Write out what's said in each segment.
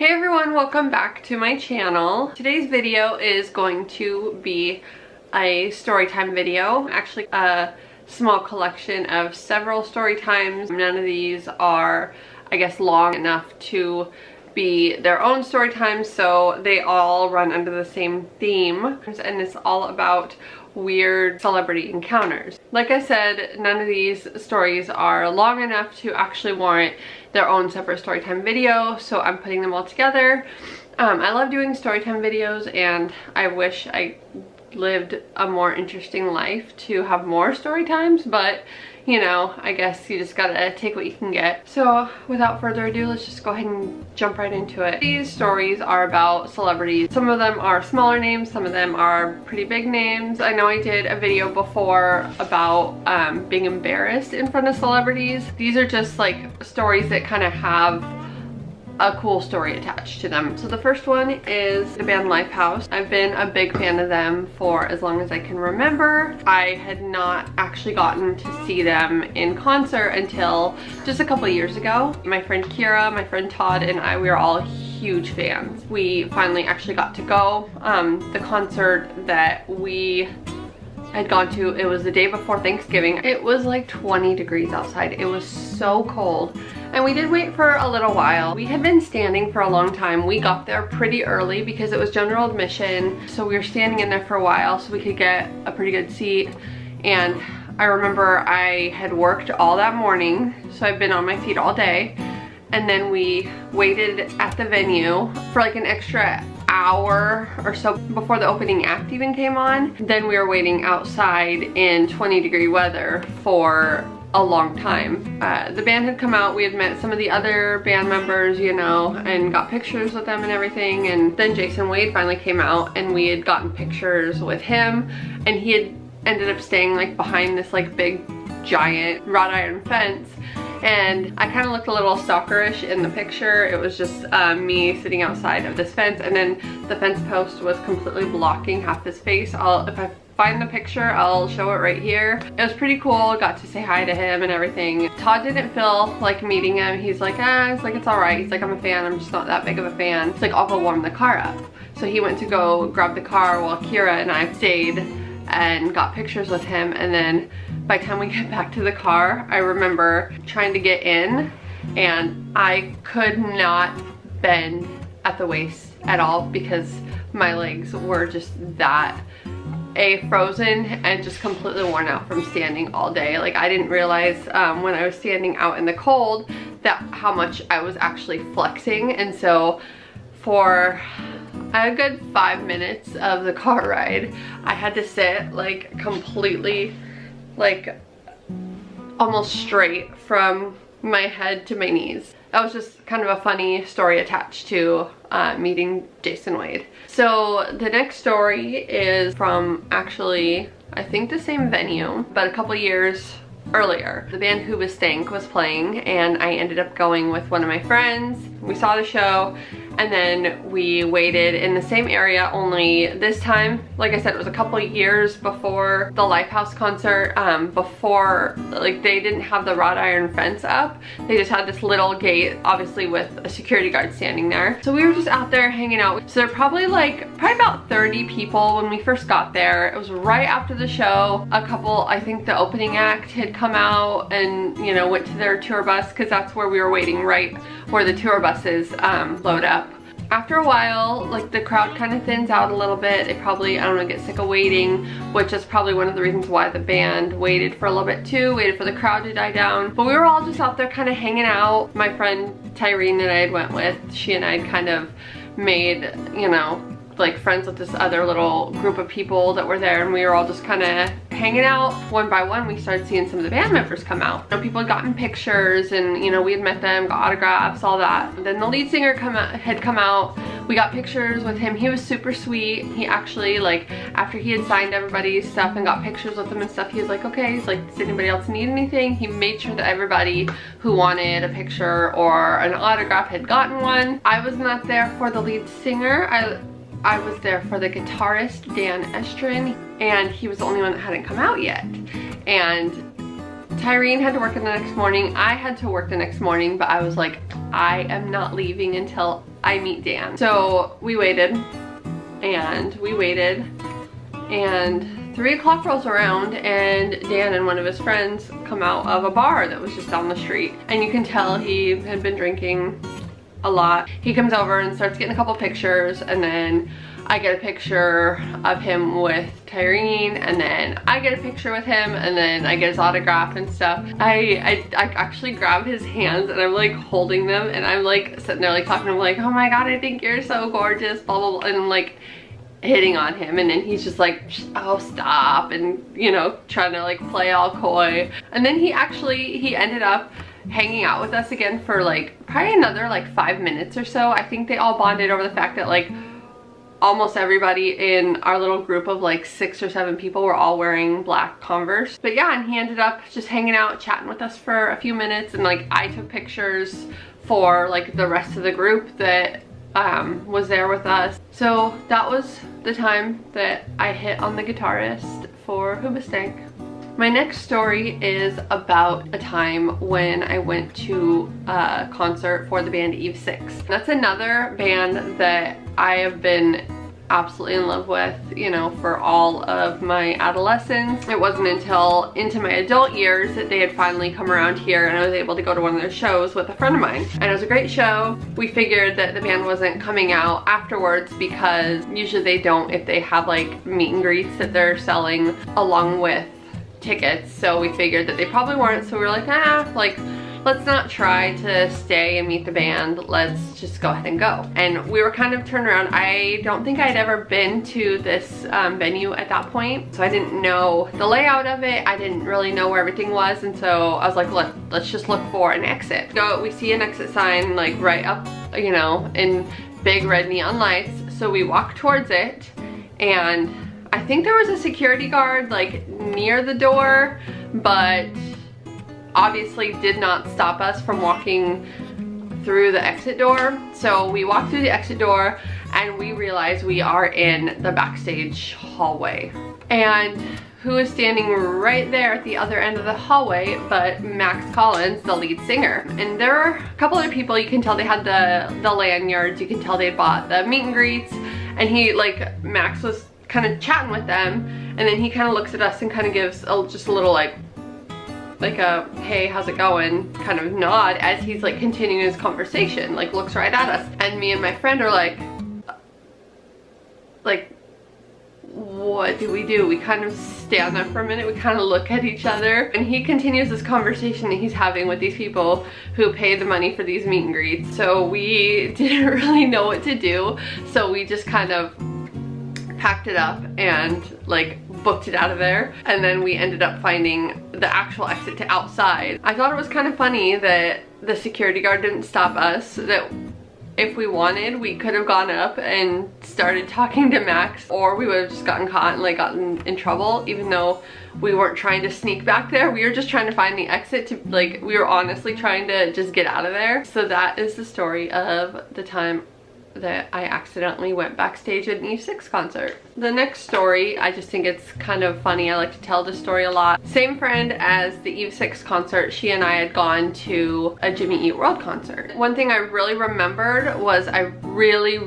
Hey everyone, welcome back to my channel. Today's video is going to be a story time video. Actually, a small collection of several story times. None of these are, I guess, long enough to be their own story times, so they all run under the same theme, and it's all about weird celebrity encounters. Like I said, none of these stories are long enough to actually warrant their own separate storytime video, so I'm putting them all together. I love doing storytime videos, and I wish I lived a more interesting life to have more story times, but you know, I guess you just gotta take what you can get. So without further ado, let's just go ahead and jump right into it. These stories are about celebrities. Some of them are smaller names, some of them are pretty big names. I know I did a video before about being embarrassed in front of celebrities. These are just like stories that kind of have a cool story attached to them. So the first one is the band Lifehouse. I've been a big fan of them for as long as I can remember. I had not actually gotten to see them in concert until just a couple of years ago. My friend Kira, my friend Todd, and I, we were all huge fans. We finally actually got to go. The concert that we had gone to, it was the day before Thanksgiving. It was like 20 degrees outside. It was so cold. And we did wait for a little while. We had been standing for a long time. We got there pretty early because it was general admission. So we were standing in there for a while so we could get a pretty good seat. And I remember I had worked all that morning, so I've been on my feet all day. And then we waited at the venue for like an extra hour or so before the opening act even came on. Then we were waiting outside in 20-degree weather for a long time. The band had come out, we had met some of the other band members, you know, and got pictures with them and everything, and then Jason Wade finally came out and we had gotten pictures with him, and he had ended up staying like behind this like big giant wrought iron fence, and I kind of looked a little stalkerish in the picture. It was just me sitting outside of this fence, and then the fence post was completely blocking half his face. If I find the picture, I'll show it right here. It was pretty cool, got to say hi to him and everything. Todd didn't feel like meeting him. He's like, it's alright. He's like, I'm a fan, I'm just not that big of a fan. It's like, I'll go warm the car up. So he went to go grab the car while Kira and I stayed and got pictures with him, and then by the time we get back to the car, I remember trying to get in and I could not bend at the waist at all because my legs were just that frozen and just completely worn out from standing all day. Like, I didn't realize when I was standing out in the cold that how much I was actually flexing, and so for a good 5 minutes of the car ride I had to sit like completely, like almost straight from my head to my knees. That was just kind of a funny story attached to meeting Jason Wade. So the next story is from actually, I think the same venue, but a couple years earlier. The band Who Was Stank was playing, and I ended up going with one of my friends. We saw the show, and then we waited in the same area, only this time, like I said, it was a couple years before the Lifehouse concert. Before, like, they didn't have the wrought iron fence up. They just had this little gate, obviously with a security guard standing there. So we were just out there hanging out. So there were probably about 30 people when we first got there. It was right after the show. A couple, I think the opening act had come out and, you know, went to their tour bus, because that's where we were waiting, right where the tour buses load up. After a while, like, the crowd kind of thins out a little bit. They probably, I don't know, get sick of waiting, which is probably one of the reasons why the band waited for a little bit too, waited for the crowd to die down. But we were all just out there kind of hanging out. My friend Tyrene that I had went with, she and I had kind of made, you know, like friends with this other little group of people that were there, and we were all just kind of hanging out. One by one, we started seeing some of the band members come out. You know, people had gotten pictures, and you know, we had met them, got autographs, all that. And then the lead singer had come out. We got pictures with him. He was super sweet. He actually, like, after he had signed everybody's stuff and got pictures with them and stuff, he was like, okay, he's like, does anybody else need anything? He made sure that everybody who wanted a picture or an autograph had gotten one. I was not there for the lead singer. I was there for the guitarist, Dan Estrin, and he was the only one that hadn't come out yet. And Tyrene had to work the next morning. I had to work the next morning, but I was like, I am not leaving until I meet Dan. So we waited and we waited, and 3 o'clock rolls around and Dan and one of his friends come out of a bar that was just down the street, and you can tell he had been drinking a lot. He comes over and starts getting a couple pictures, and then I get a picture of him with Tyrene, and then I get a picture with him, and then I get his autograph and stuff. I actually grab his hands and I'm like holding them, and I'm like sitting there like talking to him like, oh my god, I think you're so gorgeous, blah blah blah, and I'm like hitting on him, and then he's just like, oh stop, and you know, trying to like play all coy. And then he ended up hanging out with us again for like probably another like 5 minutes or so. I think they all bonded over the fact that like almost everybody in our little group of like 6 or 7 people were all wearing black Converse. But yeah, and he ended up just hanging out, chatting with us for a few minutes, and like I took pictures for like the rest of the group that was there with us. So that was the time that I hit on the guitarist for Hoobastank. My next story is about a time when I went to a concert for the band Eve 6. That's another band that I have been absolutely in love with, you know, for all of my adolescence. It wasn't until into my adult years that they had finally come around here, and I was able to go to one of their shows with a friend of mine. And it was a great show. We figured that the band wasn't coming out afterwards because usually they don't if they have like meet and greets that they're selling along with tickets. So we figured that they probably weren't, so we were like, like let's not try to stay and meet the band, let's just go ahead and go. And we were kind of turned around. I don't think I'd ever been to this venue at that point, so I didn't know the layout of it. I didn't really know where everything was, and so I was like, let's just look for an exit. So we see an exit sign like right up, you know, in big red neon lights, so we walk towards it, and I think there was a security guard like near the door, but obviously did not stop us from walking through the exit door. So we walked through the exit door and we realized we are in the backstage hallway. And who is standing right there at the other end of the hallway but Max Collins, the lead singer. And there are a couple other people. You can tell they had the lanyards, you can tell they bought the meet and greets, and he, like, Max was kind of chatting with them, and then he kind of looks at us and kind of gives just a little like a hey, how's it going kind of nod as he's like continuing his conversation, like looks right at us. And me and my friend are like what do we do? We kind of stand there for a minute, we kind of look at each other, and he continues this conversation that he's having with these people who pay the money for these meet and greets. So we didn't really know what to do, so we just kind of packed it up and like booked it out of there, and then we ended up finding the actual exit to outside. I thought it was kind of funny that the security guard didn't stop us, that if we wanted we could have gone up and started talking to Max, or we would have just gotten caught and like gotten in trouble, even though we weren't trying to sneak back there. We were just trying to find the exit to, like, we were honestly trying to just get out of there. So that is the story of the time that I accidentally went backstage at an Eve 6 concert. The next story, I just think it's kind of funny. I like to tell this story a lot. Same friend as the Eve 6 concert, she and I had gone to a Jimmy Eat World concert. One thing I really remembered was I really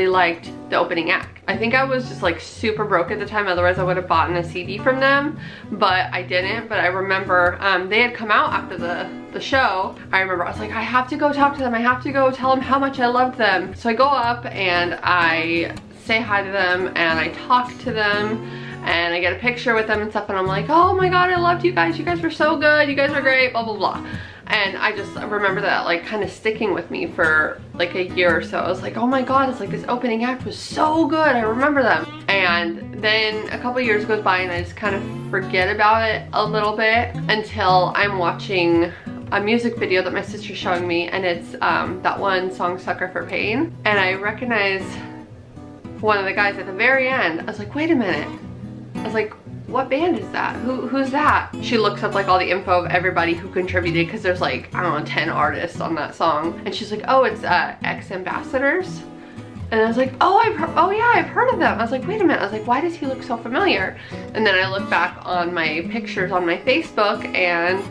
liked the opening act. I think I was just like super broke at the time, otherwise I would have bought a CD from them, but I didn't. But I remember they had come out after the show. I remember I was like, I have to go talk to them, I have to go tell them how much I loved them. So I go up and I say hi to them and I talk to them and I get a picture with them and stuff, and I'm like, oh my god, I loved you guys were so good, you guys were great, blah blah blah. And I just remember that like kind of sticking with me for like a year or so. I was like, oh my god, it's like this opening act was so good, I remember them. And then a couple years goes by and I just kind of forget about it a little bit until I'm watching a music video that my sister's showing me, and it's that one song, Sucker for Pain. And I recognize one of the guys at the very end. I was like, wait a minute. I was like, what band is that? Who's that? She looks up like all the info of everybody who contributed, because there's like, I don't know, 10 artists on that song. And she's like, oh, it's Ex-Ambassadors. And I was like, oh yeah, I've heard of them. I was like, wait a minute. I was like, why does he look so familiar? And then I look back on my pictures on my Facebook, and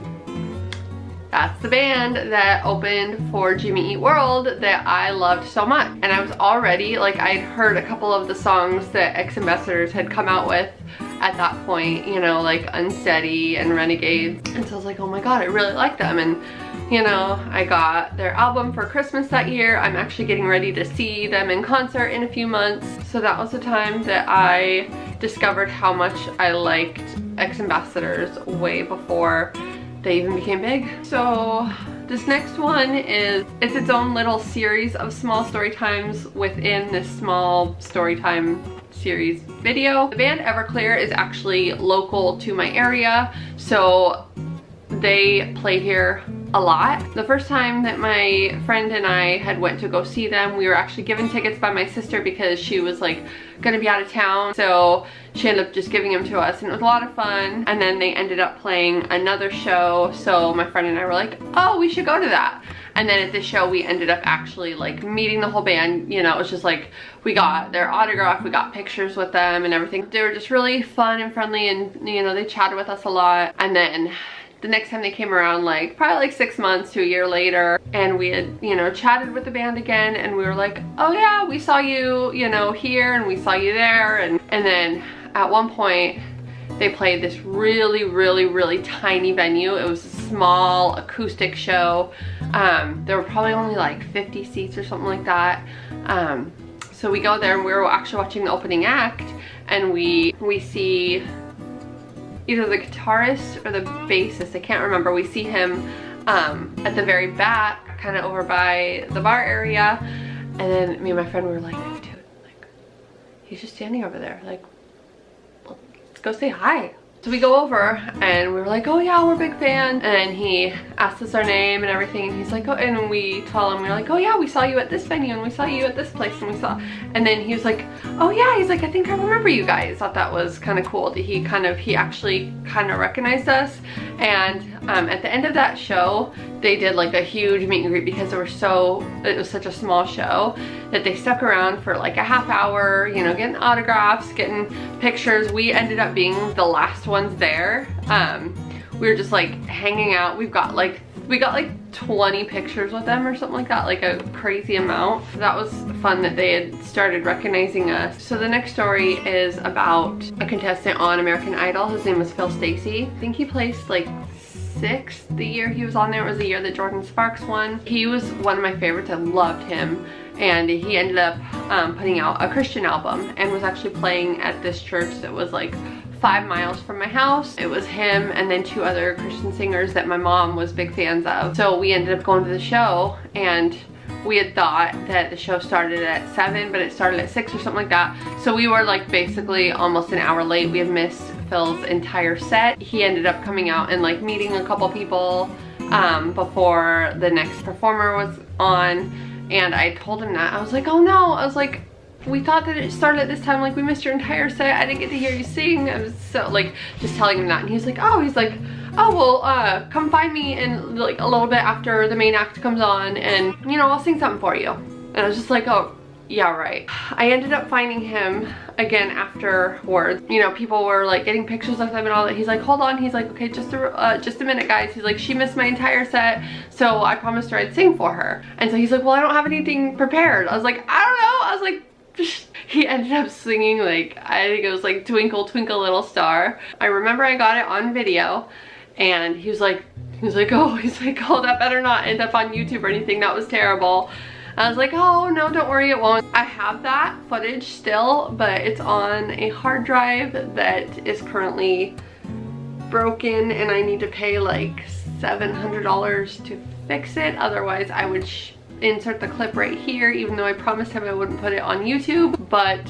That's the band that opened for Jimmy Eat World that I loved so much. And I was already, like, I'd heard a couple of the songs that Ex Ambassadors had come out with at that point, you know, like Unsteady and Renegades. And so I was like, oh my god, I really like them. And you know, I got their album for Christmas that year. I'm actually getting ready to see them in concert in a few months. So that was the time that I discovered how much I liked Ex Ambassadors way before they even became big. So this next one is, it's its own little series of small story times within this small story time series video. The band Everclear is actually local to my area, so they play here a lot. The first time that my friend and I had went to go see them, we were actually given tickets by my sister because she was like gonna be out of town, so she ended up just giving them to us, and it was a lot of fun. And then they ended up playing another show, so my friend and I were like, oh, we should go to that. And then at this show we ended up actually like meeting the whole band. You know, it was just like we got their autograph, we got pictures with them and everything. They were just really fun and friendly, and you know, they chatted with us a lot. And then the next time they came around, like probably like 6 months to a year later, and we had, you know, chatted with the band again, and we were like, oh yeah, we saw you, you know, here, and we saw you there. And then at one point they played this really tiny venue. It was a small acoustic show. There were probably only like 50 seats or something like that. So we go there, and we were actually watching the opening act, and we see either the guitarist or the bassist, I can't remember. We see him at the very back, kind of over by the bar area. And then me and my friend were like, dude, like, he's just standing over there. Like, let's go say hi. So we go over, and we were like, oh yeah, we're big fans. And he asked us our name and everything, and he's like, oh, and we told him, we were like, oh yeah, we saw you at this venue, and we saw you at this place, and we saw, and then he was like, oh yeah, he's like, I think I remember you guys. Thought that was kind of cool that he actually kind of recognized us. And at the end of that show, they did like a huge meet and greet because it was such a small show that they stuck around for like a half hour, you know, getting autographs, getting pictures. We ended up being the last ones there. We were just like hanging out. We got like 20 pictures with them or something like that, like a crazy amount. That was fun that they had started recognizing us. So the next story is about a contestant on American Idol. His name was Phil Stacey. I think he placed like 6th the year he was on there. It was the year that Jordan Sparks won. He was one of my favorites. I loved him. And he ended up putting out a Christian album, and was actually playing at this church that was like 5 miles from my house. It was him and then 2 other Christian singers that my mom was big fans of. So we ended up going to the show, and we had thought that the show started at 7, but it started at 6 or something like that. So we were like basically almost an hour late. We had missed Phil's entire set. He ended up coming out and like meeting a couple people before the next performer was on. And I told him that. I was like, oh no, I was like, we thought that it started at this time, like we missed your entire set. I didn't get to hear you sing. I was so like just telling him that, and he was like, oh, well, come find me in like a little bit after the main act comes on, and you know, I'll sing something for you. And I was just like, oh yeah, right. I ended up finding him again afterwards. You know, people were like getting pictures of him and all that. He's like, hold on. He's like, okay, just a minute, guys. He's like, she missed my entire set, so I promised her I'd sing for her. And so he's like, well, I don't have anything prepared. I was like, I don't know. I was like, he ended up singing like, I think it was like Twinkle Twinkle Little Star. I remember I got it on video, and he was like, oh, that better not end up on YouTube or anything. That was terrible. I was like, oh no, don't worry, it won't. I have that footage still, but it's on a hard drive that is currently broken, and I need to pay like $700 to fix it. Otherwise I would insert the clip right here, even though I promised him I wouldn't put it on YouTube. But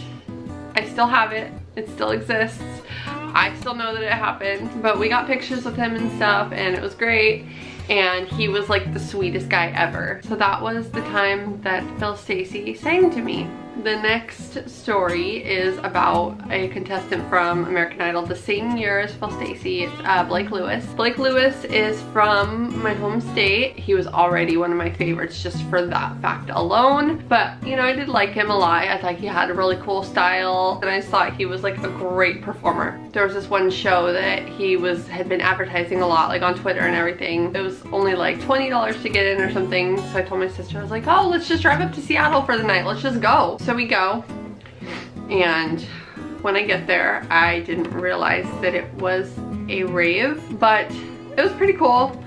I still have it. It still exists. I still know that it happened. But we got pictures with him and stuff, and it was great. And he was like the sweetest guy ever. So that was the time that Phil Stacey sang to me. The next story is about a contestant from American Idol the same year as Phil Stacey. It's Blake Lewis. Blake Lewis is from my home state. He was already one of my favorites just for that fact alone. But, you know, I did like him a lot. I thought he had a really cool style, and I just thought he was like a great performer. There was this one show that he had been advertising a lot, like on Twitter and everything. It was only like $20 to get in or something. So I told my sister, I was like, oh, let's just drive up to Seattle for the night. Let's just go. So we go, and when I get there, I didn't realize that it was a rave, but it was pretty cool.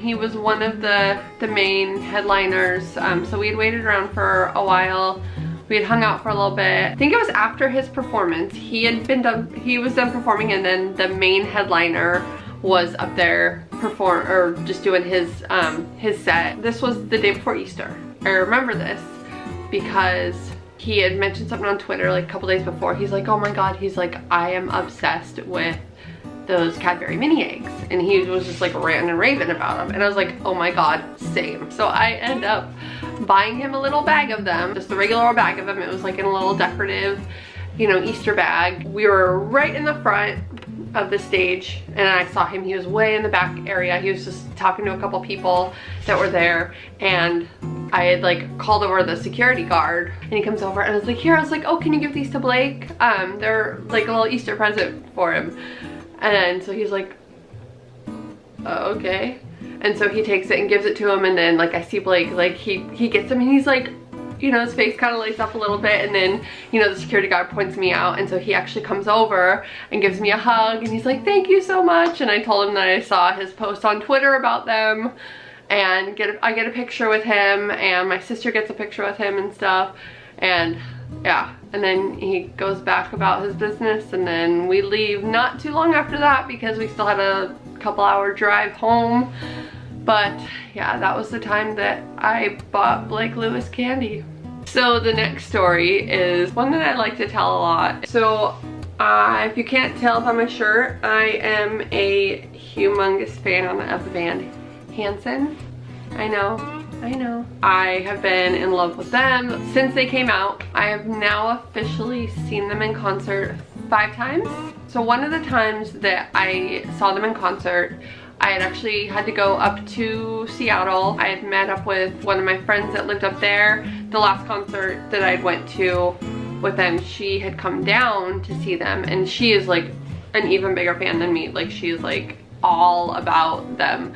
He was one of the main headliners, so we had waited around for a while. We had hung out for a little bit. I think it was after his performance. He was done performing, and then the main headliner was up there just doing his set. This was the day before Easter. I remember this because he had mentioned something on Twitter like a couple days before. He's like, oh my god, he's like, I am obsessed with those Cadbury mini eggs. And he was just like ranting and raving about them. And I was like, oh my god, same. So I end up buying him a little bag of them, just the regular old bag of them. It was like in a little decorative, you know, Easter bag. We were right in the front of the stage, and I saw him. He was way in the back area. He was just talking to a couple people that were there, and I had like called over the security guard, and he comes over and I was like, here, I was like, oh, can you give these to Blake? They're like a little Easter present for him. And so he's like, oh, okay. And so he takes it and gives it to him, and then like I see Blake, like he gets them, and he's like, you know, his face kind of lights up a little bit, and then, you know, the security guard points me out, and so he actually comes over and gives me a hug, and he's like, thank you so much. And I told him that I saw his post on Twitter about them, and I get a picture with him, and my sister gets a picture with him and stuff, and yeah. And then he goes back about his business, and then we leave not too long after that because we still had a couple-hour drive home. But yeah, that was the time that I bought Blake Lewis candy. So the next story is one that I like to tell a lot. So if you can't tell by my shirt, I am a humongous fan of the band Hanson. I know. I have been in love with them since they came out. I have now officially seen them in concert 5 times. So one of the times that I saw them in concert, I had actually had to go up to Seattle. I had met up with one of my friends that lived up there. The last concert that I went to with them, she had come down to see them, and she is like an even bigger fan than me. Like, she is like all about them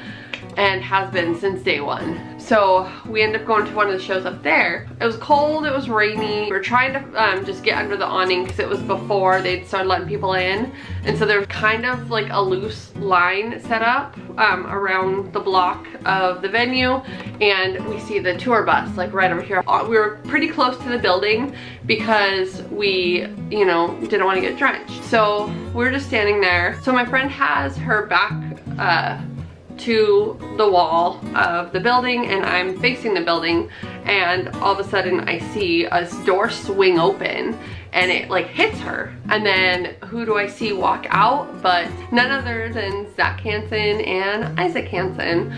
and has been since day one. So we ended up going to one of the shows up there. It was cold, it was rainy. We were trying to just get under the awning because it was before they'd started letting people in. And so there was kind of like a loose line set up around the block of the venue. And we see the tour bus like right over here. We were pretty close to the building because we, you know, didn't want to get drenched. So we were just standing there. So my friend has her back to the wall of the building, and I'm facing the building, and all of a sudden I see a door swing open, and it like hits her. And then who do I see walk out but none other than Zach Hanson and Isaac Hanson,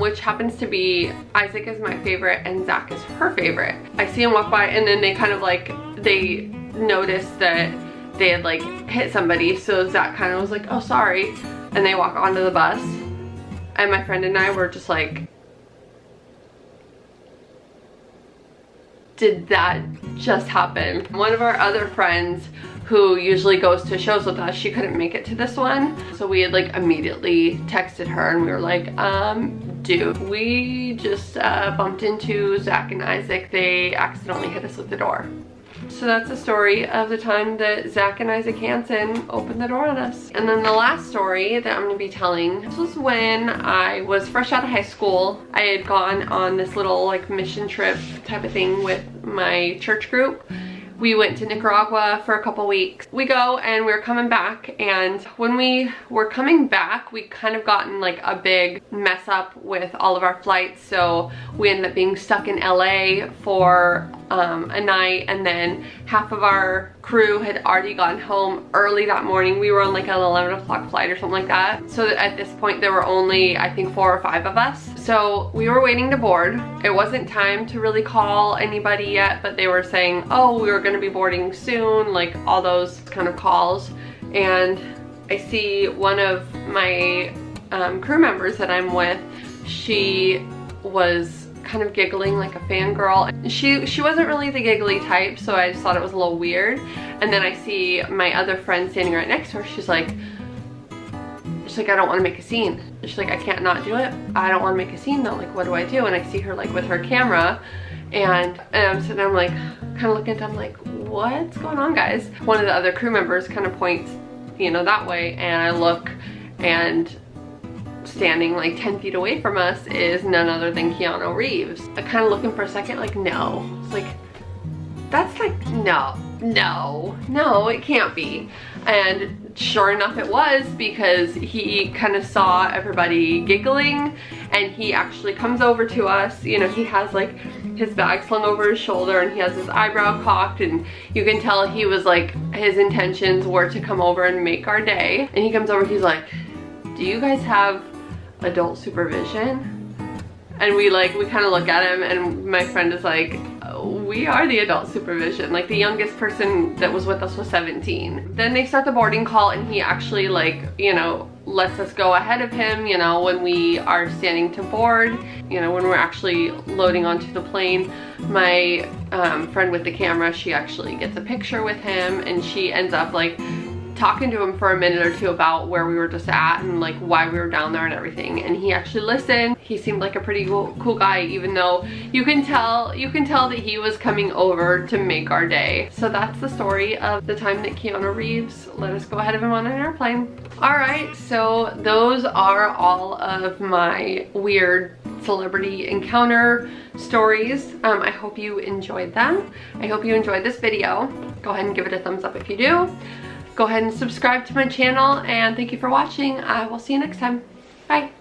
which happens to be, Isaac is my favorite and Zach is her favorite. I see him walk by, and then they kind of like, they noticed that they had like hit somebody, so Zach kind of was like, oh, sorry, and they walk onto the bus. And my friend and I were just like, did that just happen? One of our other friends who usually goes to shows with us, she couldn't make it to this one. So we had like immediately texted her, and we were like, dude, we just bumped into Zach and Isaac. They accidentally hit us with the door. So that's the story of the time that Zach and Isaac Hanson opened the door on us. And then the last story that I'm going to be telling, this was when I was fresh out of high school. I had gone on this little like mission trip type of thing with my church group. We went to Nicaragua for a couple weeks. We go and we were coming back, and when we were coming back, we kind of gotten like a big mess up with all of our flights. So we ended up being stuck in LA for a night, and then half of our crew had already gone home early that morning. We were on like an 11 o'clock flight or something like that. So at this point there were only, I think, 4 or 5 of us. So we were waiting to board. It wasn't time to really call anybody yet, but they were saying, oh, we were gonna be boarding soon, like all those kind of calls. And I see one of my crew members that I'm with, she was kind of giggling like a fangirl. She wasn't really the giggly type, so I just thought it was a little weird. And then I see my other friend standing right next to her. She's like, I don't want to make a scene. She's like, I can't not do it. I don't want to make a scene though. Like, what do I do? And I see her like with her camera, and I'm sitting there, I'm like, kind of looking at them like, what's going on, guys? One of the other crew members kind of points, you know, that way, and I look, and standing like 10 feet away from us is none other than Keanu Reeves. I kind of looking for a second, like, no. It's like, that's like, no, it can't be. And sure enough it was, because he kind of saw everybody giggling, and he actually comes over to us. You know, he has like his bag slung over his shoulder, and he has his eyebrow cocked, and you can tell he was like, his intentions were to come over and make our day. And he comes over, he's like, do you guys have adult supervision? And we kind of look at him, and my friend is like, we are the adult supervision. Like, the youngest person that was with us was 17. Then they start the boarding call, and he actually, like, you know, lets us go ahead of him, you know, when we are standing to board, you know, when we're actually loading onto the plane. My friend with the camera, she actually gets a picture with him, and she ends up like talking to him for a minute or two about where we were just at and like why we were down there and everything. And he actually listened. He seemed like a pretty cool guy, even though you can tell that he was coming over to make our day. So that's the story of the time that Keanu Reeves let us go ahead of him on an airplane. All right, so those are all of my weird celebrity encounter stories. I hope you enjoyed them. I hope you enjoyed this video. Go ahead and give it a thumbs up if you do. Go ahead and subscribe to my channel, and thank you for watching. I will see you next time. Bye.